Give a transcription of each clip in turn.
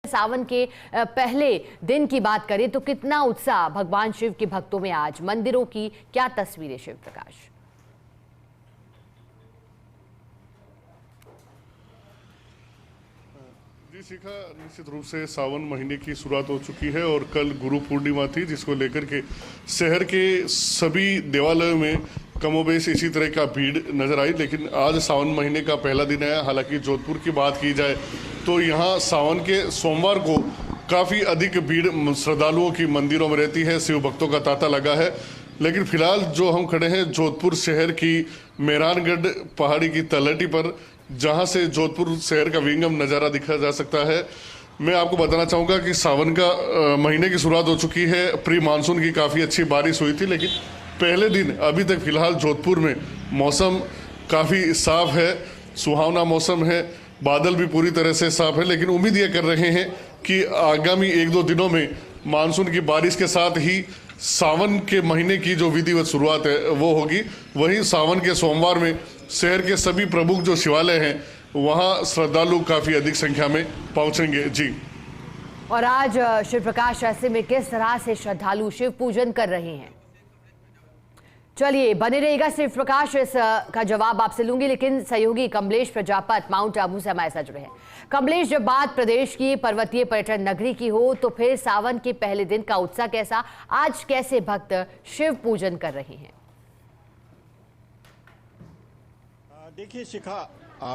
सावन के पहले दिन की बात करें तो कितना उत्साह भगवान शिव के भक्तों में आज, मंदिरों की क्या तस्वीरें शिव प्रकाश? जी शिखा, निश्चित रूप से सावन महीने की शुरुआत हो चुकी है और कल गुरु पूर्णिमा थी, जिसको लेकर के शहर के सभी देवालयों में कमोबेश इसी तरह का भीड़ नजर आई। लेकिन आज सावन महीने का पहला दिन है। हालांकि जोधपुर की बात की जाए तो यहाँ सावन के सोमवार को काफ़ी अधिक भीड़ श्रद्धालुओं की मंदिरों में रहती है, शिव भक्तों का तांता लगा है। लेकिन फिलहाल जो हम खड़े हैं जोधपुर शहर की मेहरानगढ़ पहाड़ी की तलहटी पर, जहां से जोधपुर शहर का विंगम नज़ारा दिखा जा सकता है। मैं आपको बताना चाहूँगा कि सावन का महीने की शुरुआत हो चुकी है। प्री मानसून की काफ़ी अच्छी बारिश हुई थी, लेकिन पहले दिन अभी तक फिलहाल जोधपुर में मौसम काफ़ी साफ है, सुहावना मौसम है, बादल भी पूरी तरह से साफ है। लेकिन उम्मीद ये कर रहे हैं कि आगामी 1-2 दिनों में मानसून की बारिश के साथ ही सावन के महीने की जो विधिवत शुरुआत है वो होगी। वहीं सावन के सोमवार में शहर के सभी प्रमुख जो शिवालय हैं वहाँ श्रद्धालु काफ़ी अधिक संख्या में पहुँचेंगे। जी, और आज शिव प्रकाश ऐसे में किस तरह से श्रद्धालु शिव पूजन कर रहे हैं, चलिए बने रहिएगा। शिव प्रकाश इस का जवाब आपसे लूंगी, लेकिन सहयोगी कमलेश प्रजापत माउंट आबू से हमारे साथ जुड़े हैं। कमलेश, जब बात प्रदेश की पर्वतीय पर्यटन नगरी की हो तो फिर सावन के पहले दिन का उत्साह कैसा, आज कैसे भक्त शिव पूजन कर रहे हैं? देखिए शिखा,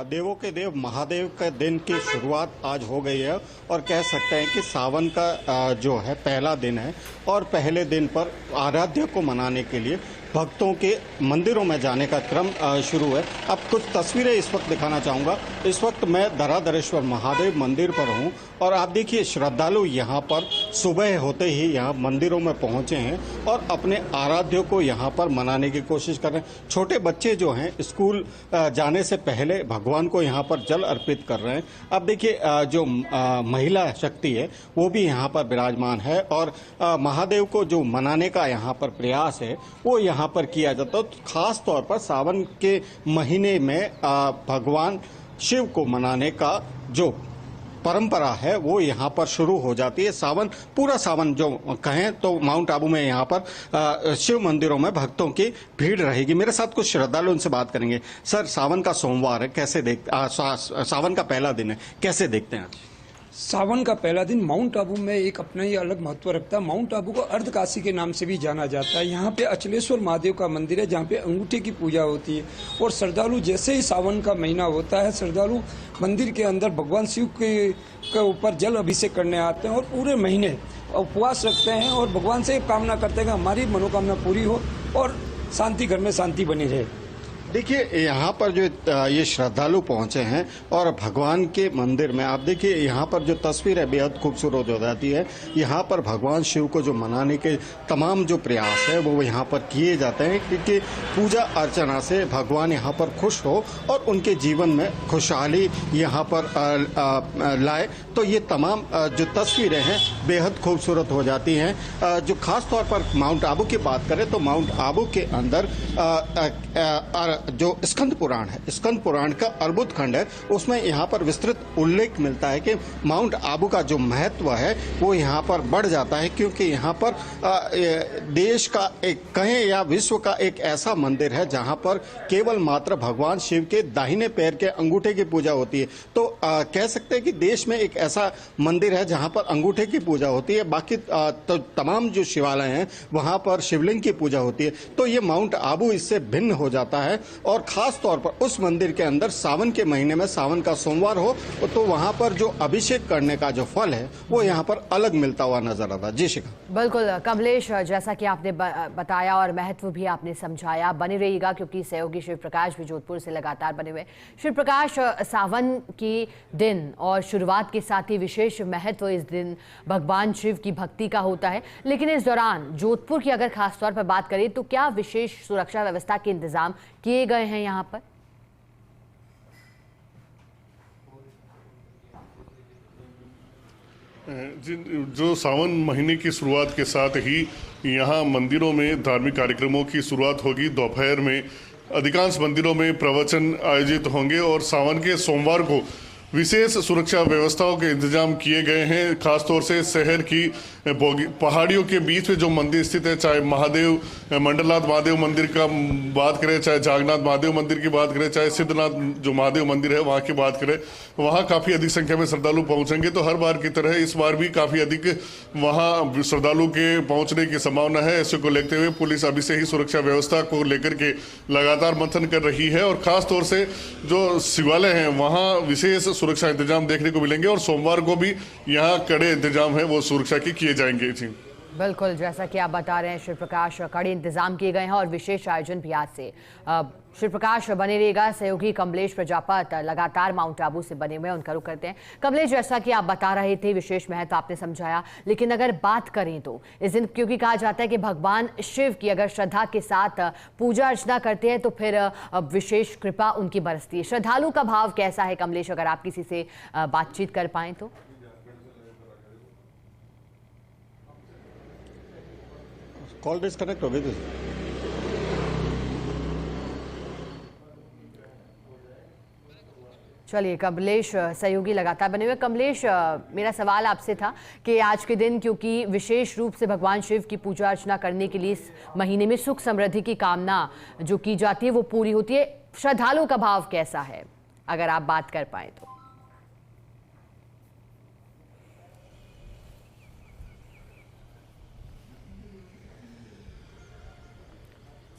देवों के देव महादेव के दिन की शुरुआत आज हो गई है और कह सकते हैं कि सावन का जो है पहला दिन है और पहले दिन पर आराध्य को मनाने के लिए भक्तों के मंदिरों में जाने का क्रम शुरू है। अब कुछ तस्वीरें इस वक्त दिखाना चाहूँगा। इस वक्त मैं धराधरेश्वर महादेव मंदिर पर हूँ और आप देखिए श्रद्धालु यहाँ पर सुबह होते ही यहाँ मंदिरों में पहुँचे हैं और अपने आराध्य को यहाँ पर मनाने की कोशिश कर रहे हैं। छोटे बच्चे जो हैं स्कूल जाने से पहले भगवान को यहाँ पर जल अर्पित कर रहे हैं। अब देखिए जो महिला शक्ति है वो भी यहाँ पर विराजमान है और महादेव को जो मनाने का यहाँ पर प्रयास है वो यहाँ पर किया जाता है। तो खास तौर पर सावन के महीने में भगवान शिव को मनाने का जो परंपरा है वो यहाँ पर शुरू हो जाती है। पूरा सावन जो कहें तो माउंट आबू में यहाँ पर शिव मंदिरों में भक्तों की भीड़ रहेगी। मेरे साथ कुछ श्रद्धालु उनसे बात करेंगे। सर, सावन का सोमवार है, कैसे सावन का पहला दिन है, कैसे देखते हैं? सावन का पहला दिन माउंट आबू में एक अपना ही अलग महत्व रखता है। माउंट आबू को अर्धकाशी के नाम से भी जाना जाता है। यहाँ पे अचलेश्वर महादेव का मंदिर है जहाँ पे अंगूठे की पूजा होती है और श्रद्धालु जैसे ही सावन का महीना होता है श्रद्धालु मंदिर के अंदर भगवान शिव के ऊपर जल अभिषेक करने आते हैं और पूरे महीने उपवास रखते हैं और भगवान से कामना करते हैं कि हमारी मनोकामना पूरी हो और शांति, घर में शांति बनी रहे। देखिए यहाँ पर जो ये श्रद्धालु पहुँचे हैं और भगवान के मंदिर में आप देखिए यहाँ पर जो तस्वीर है बेहद खूबसूरत हो जाती है। यहाँ पर भगवान शिव को जो मनाने के तमाम जो प्रयास है वो यहाँ पर किए जाते हैं क्योंकि पूजा अर्चना से भगवान यहाँ पर खुश हो और उनके जीवन में खुशहाली यहाँ पर लाए। तो ये तमाम जो तस्वीरें हैं बेहद खूबसूरत हो जाती हैं। जो खास तौर पर माउंट आबू की बात करें तो माउंट आबू के अंदर जो स्कंद पुराण है, स्कंद पुराण का अर्बुद खंड है, उसमें यहाँ पर विस्तृत उल्लेख मिलता है कि माउंट आबू का जो महत्व है वो यहाँ पर बढ़ जाता है क्योंकि यहाँ पर देश का एक कहें या विश्व का एक ऐसा मंदिर है जहाँ पर केवल मात्र भगवान शिव के दाहिने पैर के अंगूठे की पूजा होती है। तो कह सकते हैं कि देश में एक ऐसा मंदिर है जहाँ पर अंगूठे की पूजा होती है। बाकी तो तमाम जो शिवालय हैं वहाँ पर शिवलिंग की पूजा होती है। तो ये माउंट आबू इससे भिन्न हो जाता है और खास तौर पर उस मंदिर के अंदर सावन के महीने में सावन का सोमवार हो तो वहां पर जो अभिषेक करने का जो फल है वो यहां पर अलग मिलता हुआ नजर आता है। जी शिखा। बिल्कुल कमलेश, जैसा कि आपने बताया और महत्व भी आपने समझाया, बने रहिएगा क्योंकि सहयोगी शिव प्रकाश भी जोधपुर से लगातार बने हुए। शिव प्रकाश, सावन की दिन और शुरुआत के साथ ही विशेष महत्व इस दिन भगवान शिव की भक्ति का होता है, लेकिन इस दौरान जोधपुर की अगर खास तौर पर बात करें तो क्या विशेष सुरक्षा व्यवस्था के इंतजाम किए गए हैं यहाँ पर? जो सावन महीने की शुरुआत के साथ ही यहाँ मंदिरों में धार्मिक कार्यक्रमों की शुरुआत होगी। दोपहर में अधिकांश मंदिरों में प्रवचन आयोजित होंगे और सावन के सोमवार को विशेष सुरक्षा व्यवस्थाओं के इंतजाम किए गए हैं। खासतौर से शहर की पहाड़ियों के बीच में जो मंदिर स्थित है, चाहे महादेव मंडलनाथ महादेव मंदिर का बात करें, चाहे जागनाथ महादेव मंदिर की बात करें, चाहे सिद्धनाथ जो महादेव मंदिर है वहाँ की बात करें, वहाँ काफ़ी अधिक संख्या में श्रद्धालु पहुँचेंगे। तो हर बार की तरह इस बार भी काफ़ी अधिक वहाँ श्रद्धालु के पहुँचने की संभावना है। ऐसे को लेते हुए पुलिस अभी से ही सुरक्षा व्यवस्था को लेकर के लगातार मंथन कर रही है और खासतौर से जो शिवालय हैं वहाँ विशेष सुरक्षा इंतजाम देखने को मिलेंगे और सोमवार को भी यहाँ कड़े इंतजाम है वो सुरक्षा के किए जाएंगे। जी बिल्कुल, जैसा कि आप बता रहे हैं शिव प्रकाश, कड़े इंतजाम किए गए हैं और विशेष आयोजन भी आज से। शिव प्रकाश बने रहेगा। सहयोगी कमलेश प्रजापत लगातार माउंट आबू से बने हुए हैं, उनका रुख करते हैं। कमलेश, जैसा कि आप बता रहे थे विशेष महत्व आपने समझाया, लेकिन अगर बात करें तो इस दिन क्योंकि कहा जाता है कि भगवान शिव की अगर श्रद्धा के साथ पूजा अर्चना करते हैं तो फिर विशेष कृपा उनकी बरसती है। श्रद्धालु का भाव कैसा है कमलेश, अगर आप किसी से बातचीत कर पाएं तो? कॉल डिस्कनेक्ट हो गई। चलिए, कमलेश सहयोगी लगातार बने हुए। कमलेश, मेरा सवाल आपसे था कि आज के दिन क्योंकि विशेष रूप से भगवान शिव की पूजा अर्चना करने के लिए इस महीने में सुख समृद्धि की कामना जो की जाती है वो पूरी होती है। श्रद्धालु का भाव कैसा है, अगर आप बात कर पाए तो?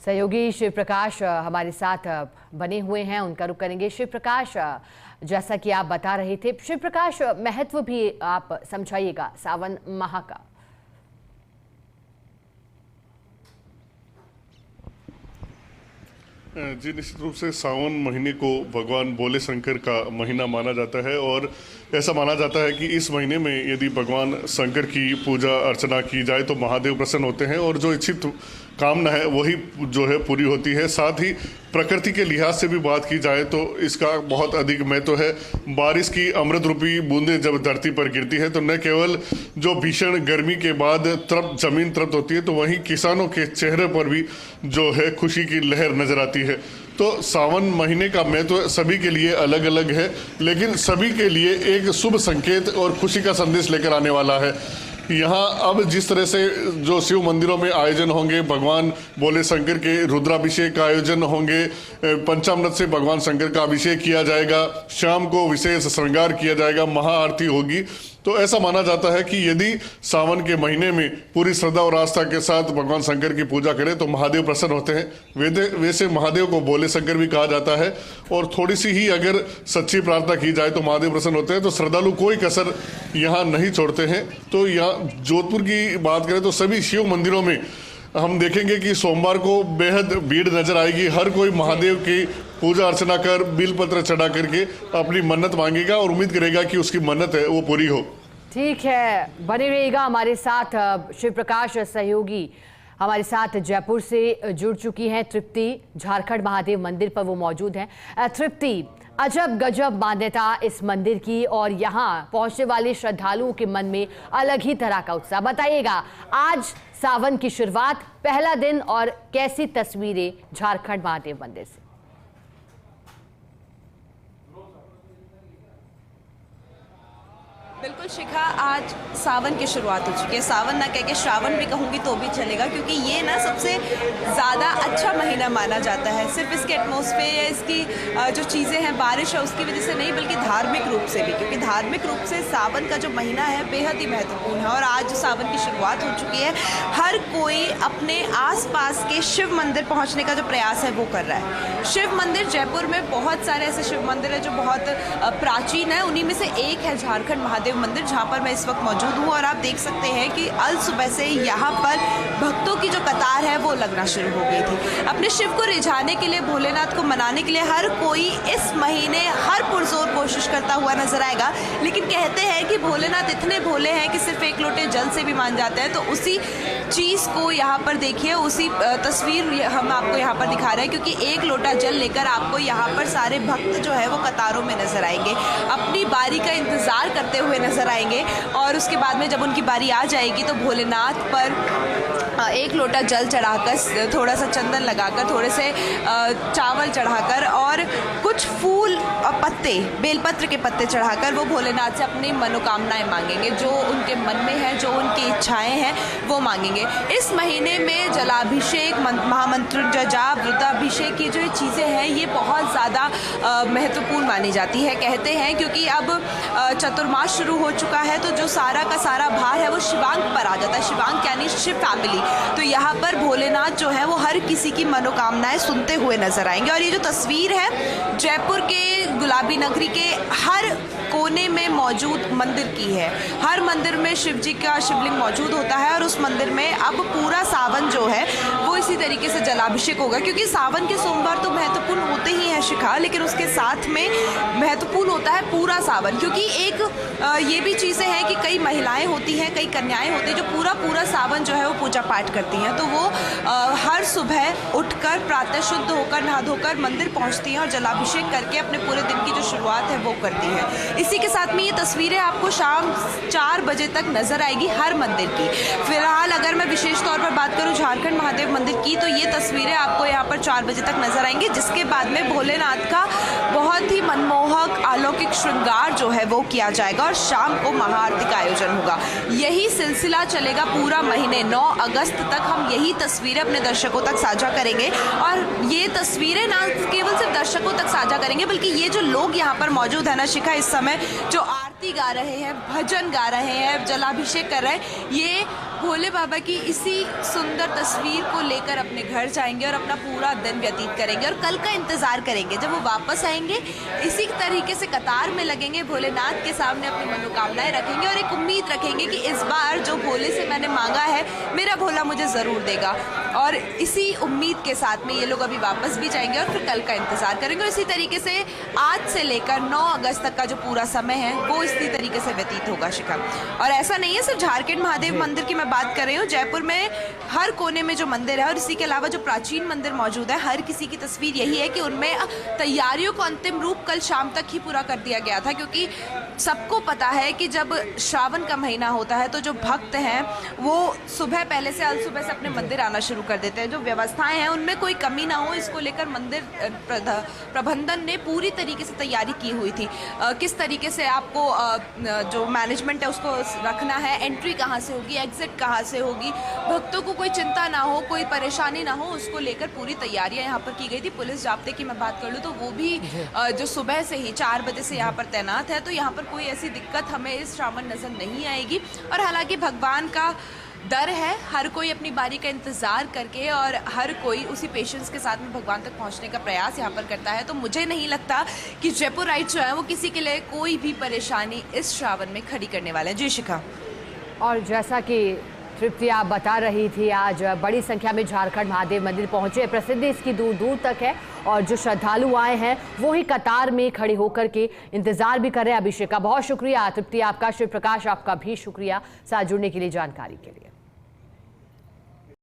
सहयोगी शिव प्रकाश हमारे साथ बने हुए हैं, उनका रुख करेंगे। शिव प्रकाश, जैसा कि आप बता रहे थे, शिव प्रकाश महत्व भी आप समझाइएगा सावन माह का। जी निश्चित रूप से सावन महीने को भगवान भोले शंकर का महीना माना जाता है और ऐसा माना जाता है कि इस महीने में यदि भगवान शंकर की पूजा अर्चना की जाए तो महादेव प्रसन्न होते हैं और जो इच्छित कामना है वही जो है पूरी होती है। साथ ही प्रकृति के लिहाज से भी बात की जाए तो इसका बहुत अधिक महत्व है। बारिश की अमृत रूपी बूंदें जब धरती पर गिरती है तो न केवल जो भीषण गर्मी के बाद जमीन तृप्त होती है तो वहीं किसानों के चेहरे पर भी जो है खुशी की लहर नजर आती है। तो सावन महीने का महत्व सभी के लिए अलग अलग है, लेकिन सभी के लिए एक शुभ संकेत और खुशी का संदेश लेकर आने वाला है। यहाँ अब जिस तरह से जो शिव मंदिरों में आयोजन होंगे, भगवान भोले शंकर के रुद्राभिषेक का आयोजन होंगे, पंचामृत से भगवान शंकर का अभिषेक किया जाएगा, शाम को विशेष श्रृंगार किया जाएगा, महाआरती होगी। तो ऐसा माना जाता है कि यदि सावन के महीने में पूरी श्रद्धा और आस्था के साथ भगवान शंकर की पूजा करें तो महादेव प्रसन्न होते हैं। वैसे महादेव को भोले शंकर भी कहा जाता है और थोड़ी सी ही अगर सच्ची प्रार्थना की जाए तो महादेव प्रसन्न होते हैं। तो श्रद्धालु कोई कसर यहाँ नहीं छोड़ते हैं। तो यहाँ जोधपुर की बात करें तो सभी शिव मंदिरों में हम देखेंगे कि सोमवार को बेहद भीड़ नजर आएगी। हर कोई महादेव की पूजा अर्चना कर बिलपत्र चढ़ा करके अपनी मन्नत मांगेगा और उम्मीद करेगा कि उसकी मन्नत है वो पूरी हो। ठीक है, बने रहिएगा हमारे साथ। शिव प्रकाश सहयोगी हमारे साथ जयपुर से जुड़ चुकी हैं। तृप्ति, झारखंड महादेव मंदिर पर वो मौजूद हैं। तृप्ति, अजब गजब मान्यता इस मंदिर की और यहाँ पहुंचने वाले श्रद्धालुओं के मन में अलग ही तरह का उत्साह। बताइएगा, आज सावन की शुरुआत, पहला दिन और कैसी तस्वीरें झारखंड महादेव मंदिर से? बिल्कुल शिखा, आज सावन की शुरुआत हो चुकी है। सावन ना कह के श्रावण भी कहूँगी तो भी चलेगा, क्योंकि ये ना सबसे ज़्यादा अच्छा महीना माना जाता है। सिर्फ इसके एटमॉस्फेयर या इसकी जो चीज़ें हैं, बारिश है, उसकी वजह से नहीं, बल्कि धार्मिक रूप से भी, क्योंकि धार्मिक रूप से सावन का जो महीना है बेहद ही महत्वपूर्ण है। और आज सावन की शुरुआत हो चुकी है। हर कोई अपने आसपास के शिव मंदिर पहुँचने का जो प्रयास है वो कर रहा है। शिव मंदिर जयपुर में बहुत सारे ऐसे शिव मंदिर है जो बहुत प्राचीन है। उन्हीं में से एक है झारखंड महादेव मंदिर, जहां पर मैं इस वक्त मौजूद हूं। और आप देख सकते हैं कि अल सुबह से यहां पर भक्तों की जो कतार है वो लगना शुरू हो गई थी। अपने शिव को रिझाने के लिए, भोलेनाथ को मनाने के लिए हर कोई इस महीने हर पुरजोर कोशिश करता हुआ नजर आएगा। लेकिन कहते हैं कि भोलेनाथ इतने भोले हैं कि सिर्फ एक लोटे जल से भी मान जाते हैं। तो उसी चीज को यहाँ पर देखिए, उसी तस्वीर हम आपको यहाँ पर दिखा रहे हैं, क्योंकि एक लोटा जल लेकर आपको यहाँ पर सारे भक्त जो है वो कतारों में नजर आएंगे, अपनी बारी का इंतजार करते हुए नजर नजर आएंगे। और उसके बाद में जब उनकी बारी आ जाएगी तो भोलेनाथ पर एक लोटा जल चढ़ाकर, थोड़ा सा चंदन लगाकर, थोड़े से चावल चढ़ाकर और कुछ फूल और पत्ते, बेलपत्र के पत्ते चढ़ाकर वो भोलेनाथ से अपनी मनोकामनाएं मांगेंगे, जो उनके मन में है, जो उनकी इच्छाएं हैं वो मांगेंगे। इस महीने में जलाभिषेक, महामंत्र जाप, रुद्राभिषेक की जो ये चीज़ें हैं ये बहुत ज़्यादा महत्वपूर्ण मानी जाती है। कहते हैं क्योंकि अब चतुर्मास शुरू हो चुका है तो जो सारा का सारा भार है वो शिवांक पर आ जाता है। शिवांक यानी शिव फैमिली। तो यहाँ पर भोलेनाथ जो है वो हर किसी की मनोकामनाएं सुनते हुए नजर आएंगे। और ये जो तस्वीर है जयपुर के गुलाबी नगरी के हर कोने में मौजूद मंदिर की है। हर मंदिर में शिव जी का शिवलिंग मौजूद होता है और उस मंदिर में अब पूरा सावन जो है वो इसी तरीके से जलाभिषेक होगा, क्योंकि सावन के सोमवार तो महत्वपूर्ण होते ही हैं शिखा, लेकिन उसके साथ में महत्वपूर्ण होता है पूरा सावन। क्योंकि एक ये भी चीज़ें हैं कि कई महिलाएं होती हैं, कई कन्याएं होती हैं जो पूरा सावन जो है वो पूजा पाठ करती हैं। तो वो हर सुबह उठकर प्रातः शुद्ध होकर नहा धोकर मंदिर पहुंचती हैं और जलाभिषेक करके अपने पूरे दिन की जो शुरुआत है वो करती हैं। इसी के साथ में ये तस्वीरें आपको शाम 4 बजे तक नजर आएगी हर मंदिर की। फिलहाल अगर मैं विशेष तौर पर बात करूं झारखंड महादेव मंदिर की तो ये तस्वीरें आपको यहाँ पर 4 बजे तक नजर आएंगी, जिसके बाद में भोलेनाथ का बहुत ही मनमोहक अलौकिक श्रृंगार जो है वो किया जाएगा और शाम को महाआरती का आयोजन होगा। यही सिलसिला चलेगा पूरा महीने। 9 अगस्त तक हम यही तस्वीरें अपने दर्शकों तक साझा करेंगे। और ये तस्वीरें ना केवल सिर्फ दर्शकों तक साझा करेंगे, बल्कि ये जो लोग यहाँ पर मौजूद है ना शिखा, इस समय जो आरती गा रहे हैं, भजन गा रहे हैं, जलाभिषेक कर रहे हैं, ये भोले बाबा की इसी सुंदर तस्वीर को लेकर अपने घर जाएंगे और अपना पूरा दिन व्यतीत करेंगे और कल का इंतजार करेंगे जब वो वापस आएंगे। इसी तरीके से कतार में लगेंगे, भोलेनाथ के सामने अपनी मनोकामनाएं रखेंगे और एक उम्मीद रखेंगे कि इस बार जो भोले से मैंने मांगा है मेरा भोला मुझे ज़रूर देगा। और इसी उम्मीद के साथ में ये लोग अभी वापस भी जाएंगे और फिर कल का इंतजार करेंगे। और इसी तरीके से आज से लेकर 9 अगस्त तक का जो पूरा समय है वो इसी तरीके से व्यतीत होगा शिखा। और ऐसा नहीं है सिर्फ झारखंड महादेव मंदिर की मैं बात कर रही हूँ, जयपुर में हर कोने में जो मंदिर है और इसी के अलावा जो प्राचीन मंदिर मौजूद है, हर किसी की तस्वीर यही है कि उनमें तैयारियों को अंतिम रूप कल शाम तक ही पूरा कर दिया गया था। क्योंकि सबको पता है कि जब श्रावण का महीना होता है तो जो भक्त हैं वो सुबह पहले से अल सुबह से अपने मंदिर आना शुरू कर देते हैं। जो व्यवस्थाएं हैं उनमें कोई कमी ना हो, इसको लेकर मंदिर प्रबंधन ने पूरी तरीके से तैयारी की हुई थी। किस तरीके से आपको जो मैनेजमेंट है उसको रखना है, एंट्री कहाँ से होगी, एग्जिट कहाँ से होगी, भक्तों को कोई चिंता ना हो, कोई परेशानी ना हो, उसको लेकर पूरी तैयारियां यहाँ पर की गई थी। पुलिस जाब्ते की मैं बात कर लूँ तो वो भी जो सुबह से ही 4 बजे से यहाँ पर तैनात है। तो यहाँ पर कोई ऐसी दिक्कत हमें इस श्रावण नजर नहीं आएगी। और हालांकि भगवान का डर है, हर कोई अपनी बारी का इंतजार करके और हर कोई उसी पेशेंस के साथ में भगवान तक पहुंचने का प्रयास यहाँ पर करता है। तो मुझे नहीं लगता कि जयपुर राइट जो है वो किसी के लिए कोई भी परेशानी इस श्रावण में खड़ी करने वाले हैं। जी शिखा। और जैसा कि तृप्ति आप बता रही थी, आज बड़ी संख्या में झारखंड महादेव मंदिर पहुंचे। प्रसिद्धि इसकी दूर दूर तक है और जो श्रद्धालु आए हैं वो ही कतार में खड़े होकर के इंतजार भी कर रहे हैं। अभिषेक का बहुत शुक्रिया, तृप्ति आपका, शिव प्रकाश आपका भी शुक्रिया साथ जुड़ने के लिए, जानकारी के लिए।